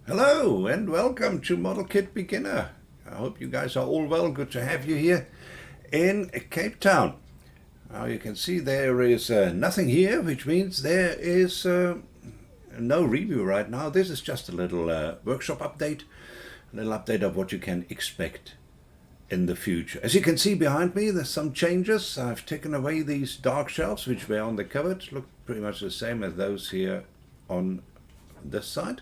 Hello and welcome to Model Kit Beginner. I hope you guys are all well. Good to have you here in Cape Town. Now you can see there is nothing here, which means there is no review right now. This is just a little workshop update, a little update of what you can expect in the future. As you can see behind me, there's some changes. I've taken away these dark shelves which were on the cupboard. Look pretty much the same as those here on this side.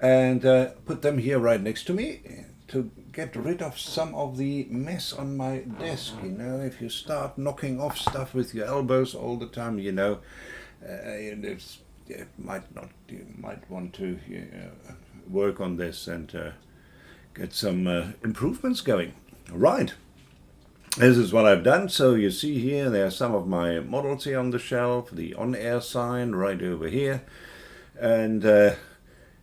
And put them here right next to me to get rid of some of the mess on my desk. You know, if you start knocking off stuff with your elbows all the time, you know, you might want to work on this and get some improvements going. Right, this is what I've done. So you see here, there are some of my models here on the shelf, the on-air sign right over here, and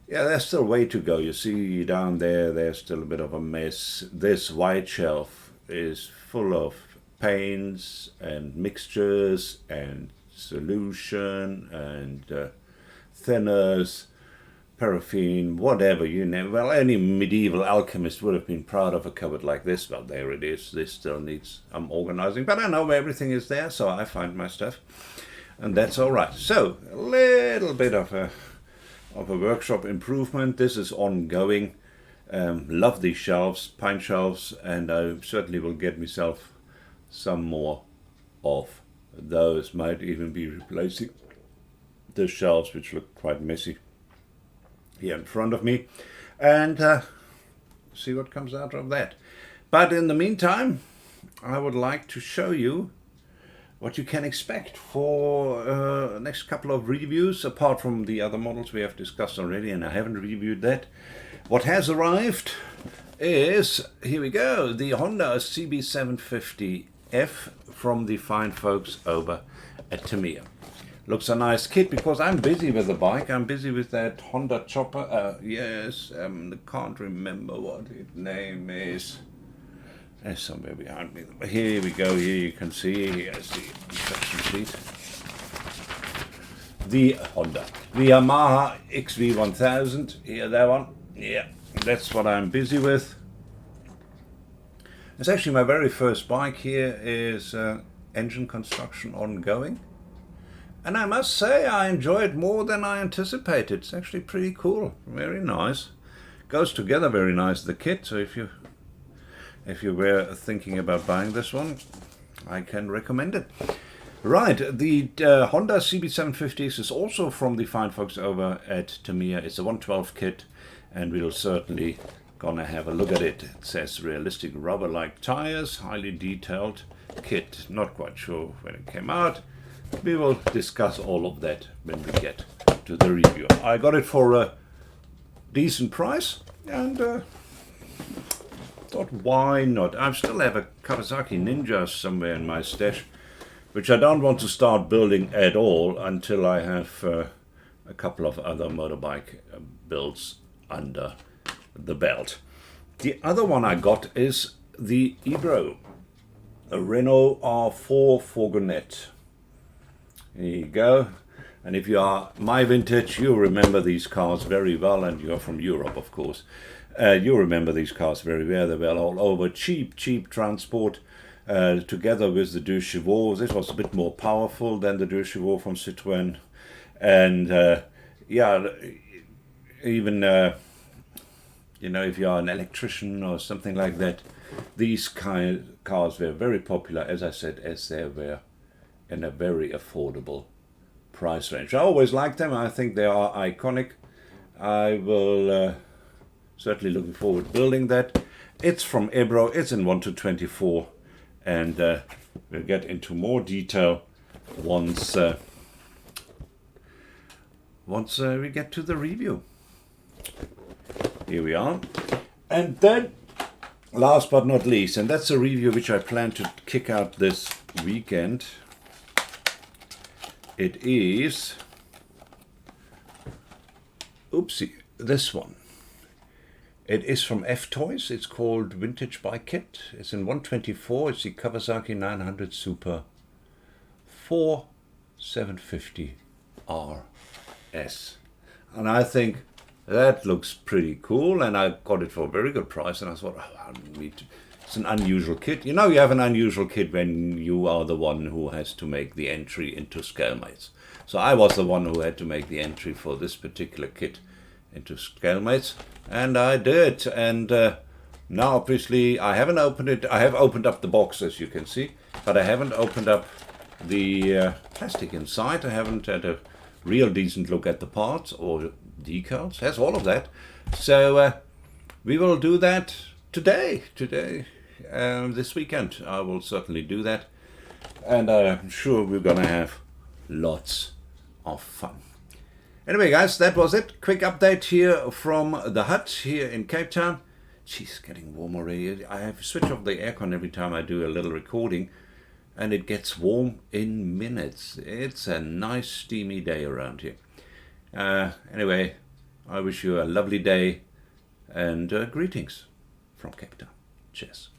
yeah, there's still way to go. You see down there, there's still a bit of a mess. This white shelf is full of paints and mixtures and solution and thinners, paraffin, whatever you name. Well, any medieval alchemist would have been proud of a cupboard like this. Well, there it is. This still needs organizing, but I know everything is there, so I find my stuff, and that's all right. So a little bit of a workshop improvement. This is ongoing. Love these shelves, pine shelves, and I certainly will get myself some more of those. Might even be replacing the shelves which look quite messy here in front of me, and see what comes out of that. But in the meantime, I would like to show you what you can expect for the next couple of reviews, apart from the other models we have discussed already, and I haven't reviewed that. What has arrived is, here we go, the Honda CB750F from the fine folks over at Tamiya. Looks a nice kit because I'm busy with the bike. I'm busy with that Honda chopper. Can't remember what its name is. There's somewhere behind me. Here we go. Here you can see. Here's the instruction sheet. The Honda, the Yamaha XV1000. Here, that one. Yeah, that's what I'm busy with. It's actually my very first bike. Here is engine construction ongoing, and I must say I enjoy it more than I anticipated. It's actually pretty cool. Very nice. Goes together very nice, the kit. So if you were thinking about buying this one, I can recommend it. Right, the Honda CB750 is also from the fine folks over at Tamiya. It's a 112 kit, and we'll certainly gonna have a look at it. It says realistic rubber-like tires, highly detailed kit. Not quite sure when it came out. We will discuss all of that when we get to the review. I got it for a decent price, and thought, why not? I still have a Kawasaki Ninja somewhere in my stash, which I don't want to start building at all until I have a couple of other motorbike builds under the belt. The other one I got is the Ebro, a Renault R4 Fourgonette. Here you go. And if you are my vintage, you remember these cars very well, and you're from Europe, of course. You remember these cars very well. They were all over. Cheap transport, together with the Deux Chevaux. This was a bit more powerful than the Deux Chevaux from Citroën. And even if you are an electrician or something like that, these kind of cars were very popular, as I said, as they were in a very affordable price range. I always liked them. I think they are iconic. I will certainly looking forward to building that. It's from Ebro. It's in 1-24, and we'll get into more detail once we get to the review. Here we are. And then, last but not least, and that's a review which I plan to kick out this weekend. It is, this one. It is from F-Toys. It's called Vintage Bike Kit. It's in 124. It's the Kawasaki 900 Super 4750 RS. And I think That looks pretty cool, and I got it for a very good price, and I thought, oh, I need to, it's an unusual kit. You know, you have an unusual kit when you are the one who has to make the entry into Scalemates. So I was the one who had to make the entry for this particular kit into Scalemates, and I did. And now, obviously, I haven't opened it. I have opened up the box, as you can see, but I haven't opened up the plastic inside. I haven't had a real decent look at the parts or decals. Has all of that. So we will do that today. This weekend, I will certainly do that, and I'm sure we're gonna have lots of fun. Anyway, guys, that was it. Quick update here from the hut here in Cape Town. Geez, getting warm already. I have to switch off the aircon every time I do a little recording, and it gets warm in minutes. It's a nice steamy day around here. Anyway, I wish you a lovely day, and greetings from Cape Town. Cheers.